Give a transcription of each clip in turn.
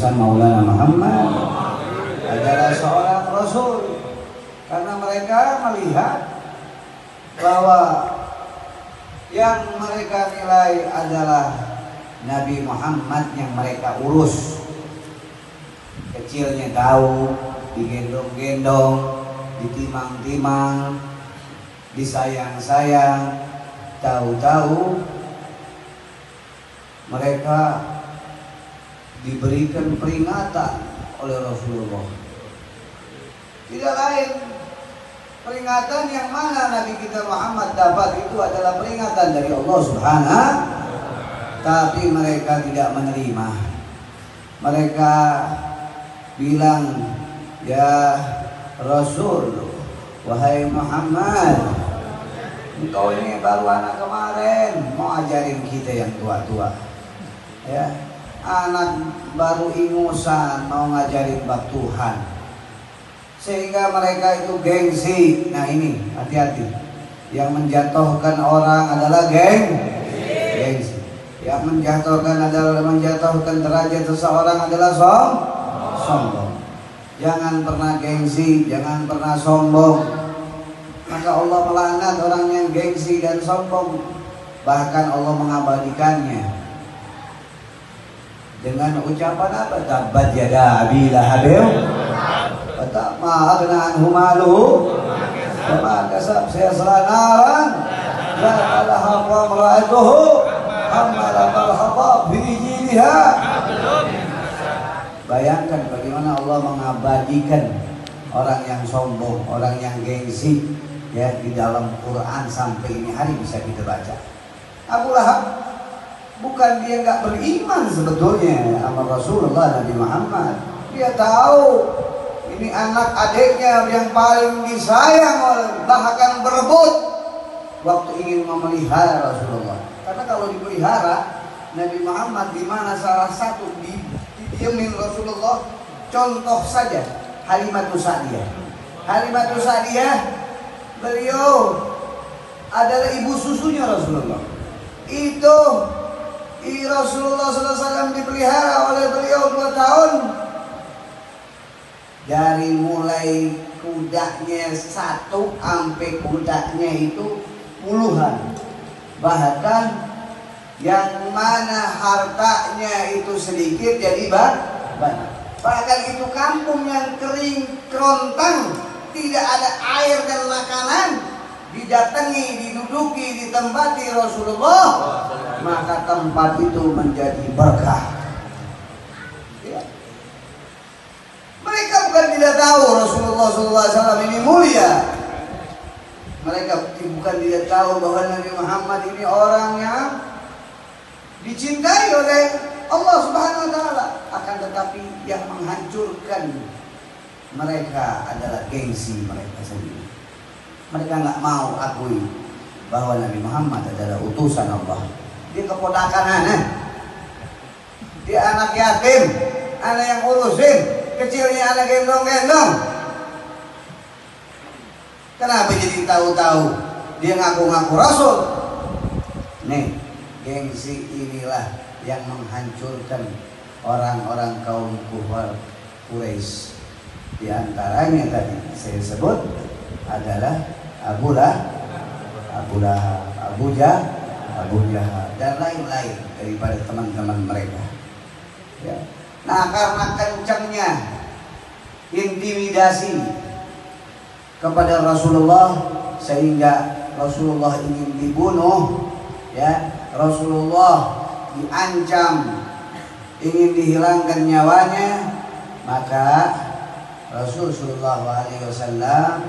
utusan Maulana Muhammad adalah seorang Rasul, karena mereka melihat bahwa yang mereka nilai adalah Nabi Muhammad yang mereka urus. Kecilnya tahu, digendong-gendong, ditimang-timang, disayang-sayang, tahu-tahu mereka diberikan peringatan oleh Rasulullah. Tidak lain, peringatan yang mana Nabi kita Muhammad dapat itu adalah peringatan dari Allah Subhanahu, tapi mereka tidak menerima. Mereka bilang, ya Rasul, wahai Muhammad, engkau ini baru anak kemarin, mau ajarin kita yang tua-tua, ya, anak baru ingusan mau ngajarin bab Tuhan, sehingga mereka itu gengsi. Nah ini hati-hati, yang menjatuhkan orang adalah gengsi. Yang menjatuhkan derajat seseorang adalah sombong. Jangan pernah gengsi, jangan pernah sombong. Maka Allah melaknat orang yang gengsi dan sombong. Bahkan Allah mengabadikannya dengan ucapan apa? Tabbat yada abi lahabin wa ma aghna anhu maluhu wa ma kasab sayasla naran la ilaha wa mar'atuhu hamalat al-hatab fi jilha. Bayangkan bagaimana Allah mengabadikan orang yang sombong, orang yang gengsi, ya, di dalam Quran sampai ini hari bisa kita baca. Abu Lahab bukan dia nggak beriman sebetulnya sama Rasulullah Nabi Muhammad. Dia tahu ini anak adiknya yang paling disayang, bahkan berebut waktu ingin memelihara Rasulullah. Karena kalau dipelihara Nabi Muhammad, di mana salah satu didiemin Rasulullah, contoh saja Halimatus Sa'diyah. Halimatus Sa'diyah, beliau adalah ibu susunya Rasulullah. Itu Rasulullah SAW dipelihara oleh beliau 2 tahun. Dari mulai kudanya 1 sampai kudanya itu puluhan. Bahkan yang mana hartanya itu sedikit jadi banyak. Bahkan itu kampung yang kering kerontang, tidak ada air dan makanan, didatangi, diduduki, ditempati Rasulullah, maka tempat itu menjadi berkah. Ya. Mereka bukan tidak tahu Rasulullah SAW ini mulia. Mereka bukan tidak tahu bahwa Nabi Muhammad ini orang yang dicintai oleh Allah Subhanahu wa Ta'ala. Akan tetapi yang menghancurkan mereka adalah gengsi mereka sendiri. Mereka nggak mau akui bahwa Nabi Muhammad adalah utusan Allah. Dia keponakan anak, dia anak yatim, anak yang urusin, kecilnya anak gendong-gendong. Kenapa jadi tahu-tahu dia ngaku-ngaku Rasul? Nih, gengsi inilah yang menghancurkan orang-orang kaum kufar Quraisy. Di antaranya tadi saya sebut adalah Abu Lahab, Abu Jahal, dan lain-lain daripada teman-teman mereka. Ya. Nah, karena kencangnya intimidasi kepada Rasulullah sehingga Rasulullah ingin dibunuh, ya, Rasulullah diancam ingin dihilangkan nyawanya, maka Rasulullah SAW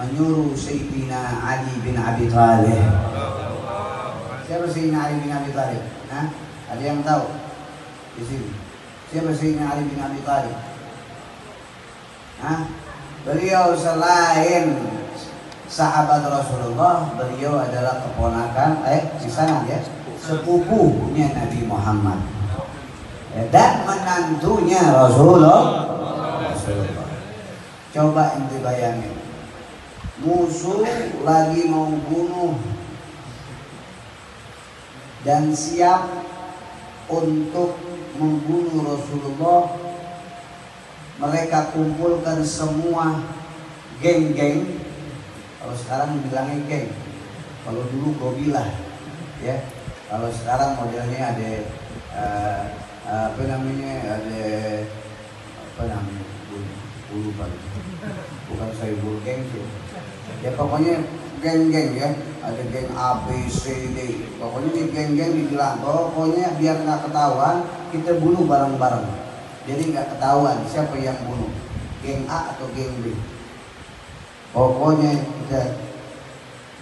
menyuruh Sayyidina Ali bin Abi Thalib. Siapa Sayyidina Ali bin Abi Thalib? Hah? Ada yang tahu di sini? Siapa Sayyidina Ali bin Abi Thalib? Hah? Beliau selain sahabat Rasulullah, beliau adalah keponakan, di sana ya, sepupunya Nabi Muhammad, ya, dan menantunya Rasulullah. Coba ente bayangin, musuh lagi mau bunuh dan siap untuk membunuh Rasulullah, mereka kumpulkan semua geng-geng. Kalau sekarang bilangnya geng, kalau dulu gobilah, ya. Kalau sekarang modelnya ada apa namanya, bukan saya geng sih. Ya pokoknya geng-geng ya, ada geng A, B, C, D. Pokoknya di geng-geng dibilang, pokoknya biar nggak ketahuan, kita bunuh bareng-bareng. Jadi nggak ketahuan siapa yang bunuh, geng A atau geng B. Pokoknya kita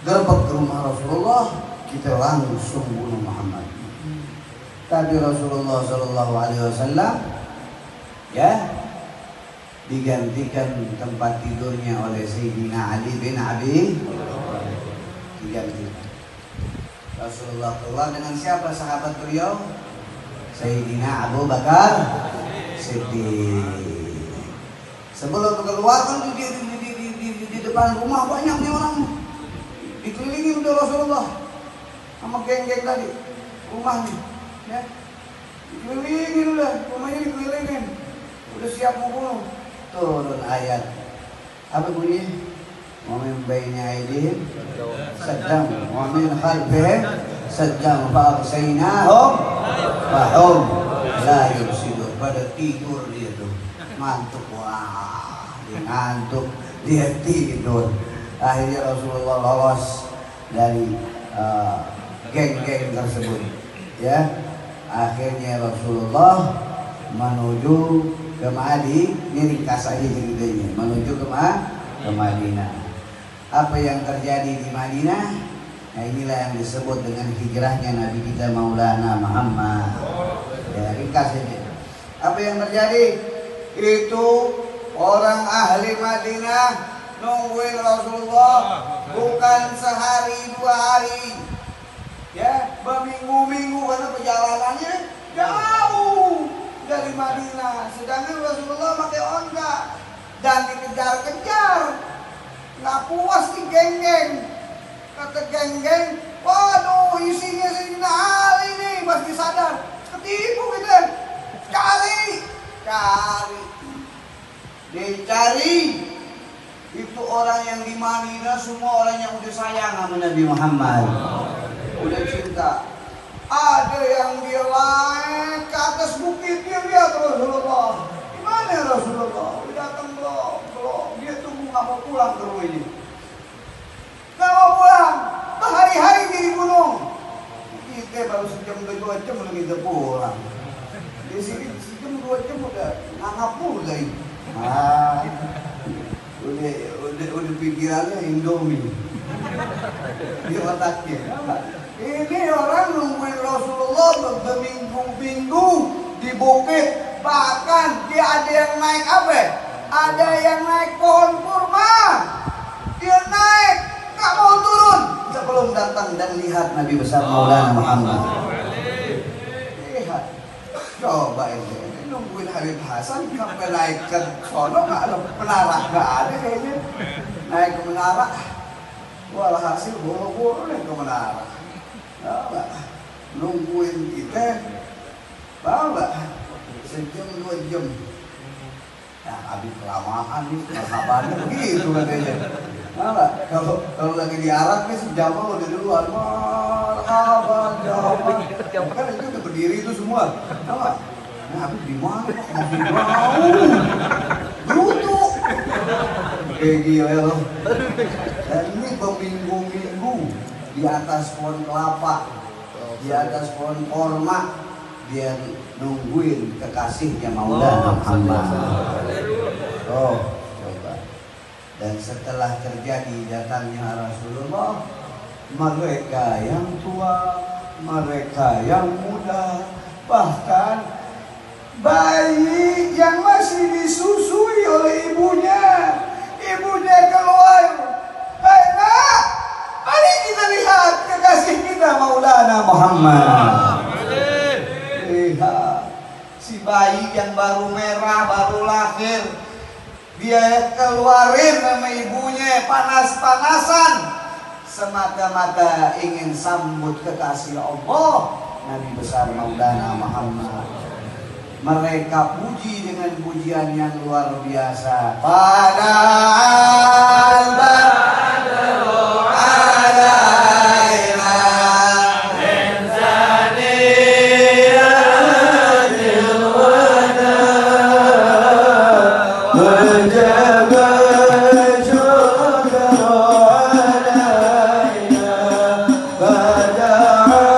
gerbek ke rumah Rasulullah, kita langsung bunuh Muhammad. Tapi Rasulullah Shallallahu Alaihi Wasallam ya digantikan tempat tidurnya oleh Sayyidina Ali bin Abi Thalib. Digantikan. Rasulullah keluar dengan siapa sahabat beliau? Sayyidina Abu Bakar Siddiq. Sebelum keluar kan di depan rumah banyak nih orang, dikelilingi udah Rasulullah sama geng-geng tadi rumahnya, ya dikelilingin udah, rumahnya dikelilingin, udah siap mau bunuh. Turun ayat apa bunyinya? Wa min baini aydihim saddam wa min khalfihim saddam fa arsaynahum fahum la yubsirun. Pada tidur dia tuh, ngantuk, wah dia ngantuk, dia tidur. Akhirnya Rasulullah lolos dari geng-geng tersebut, ya. Akhirnya Rasulullah menuju ke Madinah, ini ringkas aja ceritanya, menuju ke Madinah. Apa yang terjadi di Madinah? Nah inilah yang disebut dengan hijrahnya Nabi kita Maulana Muhammad. Ya ringkas aja. Apa yang terjadi? Itu orang ahli Madinah nungguin Rasulullah bukan sehari dua hari, ya berminggu-minggu, karena perjalanannya jauh dari Madinah. Sedangkan Rasulullah pakai onta dan dikejar-kejar, nggak puas di geng-geng. Kata geng-geng, waduh isinya Sayyidina Ali nih, pasti sadar ketipu kita, cari dicari. Itu orang yang di Madinah semua orang yang udah sayang sama Nabi Muhammad, udah cinta. Ada yang dia naik ke atas bukit, dia lihat Rasulullah. Gimana Rasulullah? Udah datang belum? Dia tunggu nggak mau pulang ke rumah ini. Nggak mau pulang, berhari-hari di gunung. Kita baru sejam 2 jam lagi kita pulang. Di sini sejam 2 jam udah ngangap pulang. Udah pikirannya Indomie di otaknya. Ini orang nungguin Rasulullah berminggu-minggu di bukit. Bahkan dia ada yang naik apa? Ada yang naik pohon kurma. Dia naik, gak mau turun sebelum datang dan lihat Nabi besar Maulana Muhammad. Lihat, coba ini nungguin Habib Hasan sampai naik ke sono, gak ada menara, gak ada kayaknya. Naik ke menara, walhasil boro-boro naik ke menara. Nungguin kita, bawa sejam 2 jam. Ya habis kelamaan nih, sahabatnya begitu katanya. Kalau lagi di Arab nih sejam udah di luar, marhaban, kan itu udah berdiri itu semua. Nah habis di mana? Masih jauh, gerutu. Gila loh. Dan ini berminggu-minggu di atas pohon kelapa, di atas pohon korma, dia nungguin kekasihnya Maulana Muhammad. Oh, coba. Dan setelah terjadi datangnya Rasulullah, mereka yang tua, mereka yang muda, bahkan bayi yang masih disusui oleh ibunya keluar, "Hai nak, mari kita lihat kekasih kita Maulana Muhammad." Lihat si bayi yang baru merah, baru lahir, dia keluarin sama ibunya panas-panasan, semata-mata ingin sambut kekasih Allah Nabi besar Maulana Muhammad. mereka puji dengan pujian yang luar biasa. Padahal badru alaina min zaniyatil wada wajaba syukru alaina bada'al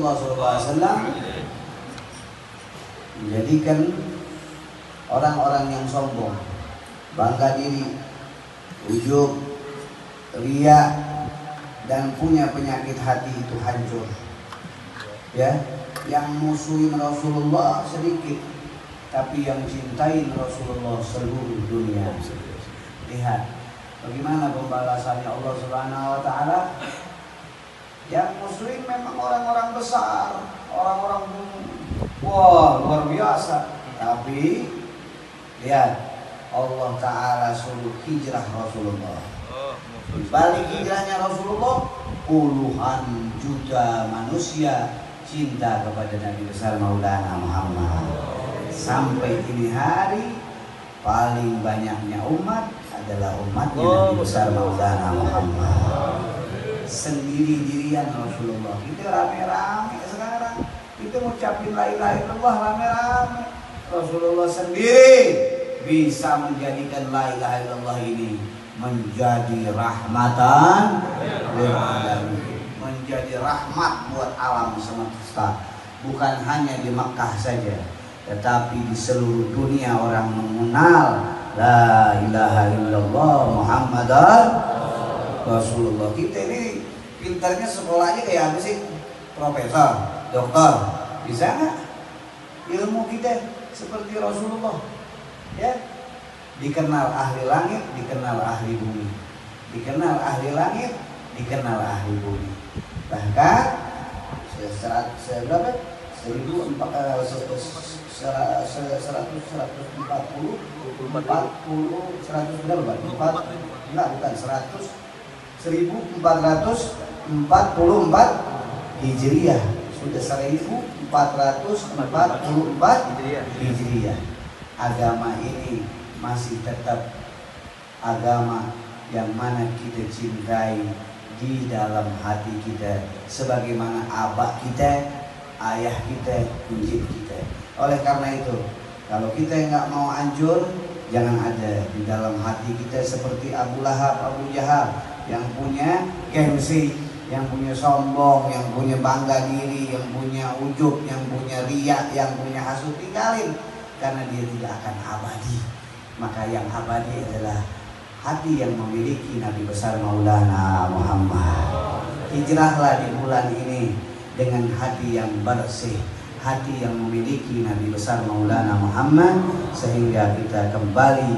Rasulullah SAW menjadikan orang-orang yang sombong, bangga diri, ujub, ria, dan punya penyakit hati itu hancur. Ya, yang musuhin Rasulullah sedikit, tapi yang cintai Rasulullah seluruh dunia. Lihat bagaimana pembalasannya Allah Subhanahu wa taala. Yang muslim memang orang-orang besar, orang-orang wah luar biasa. Tapi lihat Allah Ta'ala suruh hijrah Rasulullah. Balik hijrahnya Rasulullah, puluhan juta manusia cinta kepada Nabi besar Maulana Muhammad. Sampai ini hari paling banyaknya umat adalah umatnya Nabi besar Maulana Muhammad. Sendiri-dirian Rasulullah. Kita rame-rame sekarang. Kita ngucapin la ilaha illallah rame-rame. Rasulullah sendiri bisa menjadikan la ilaha illallah ini menjadi rahmatan lil alamin, menjadi rahmat buat alam semesta. Bukan hanya di Makkah saja, tetapi di seluruh dunia orang mengenal la ilaha illallah Muhammadar Rasulullah. Kita ini pintarnya sekolahnya kayak apa sih? Profesor, dokter, bisa nggak? Ilmu kita seperti Rasulullah, ya. Dikenal ahli langit, dikenal ahli bumi, dikenal ahli langit, dikenal ahli bumi. Bahkan berapa? 1444 Hijriah, sudah 1444 Hijriah. Agama ini masih tetap agama yang mana kita cintai di dalam hati kita, sebagaimana abah kita, ayah kita, bujit kita. Oleh karena itu, kalau kita nggak mau hancur, jangan ada di dalam hati kita seperti Abu Lahab, Abu Jahal yang punya gengsi, yang punya sombong, yang punya bangga diri, yang punya ujub, yang punya riya, yang punya hasud. Tinggalin, karena dia tidak akan abadi. Maka yang abadi adalah hati yang memiliki Nabi besar Maulana Muhammad. Hijrahlah di bulan ini dengan hati yang bersih, hati yang memiliki Nabi besar Maulana Muhammad, sehingga kita kembali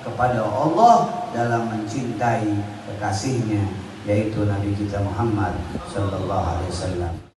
kepada Allah dalam mencintai kekasihnya, yaitu Nabi kita Muhammad sallallahu alaihi wasallam.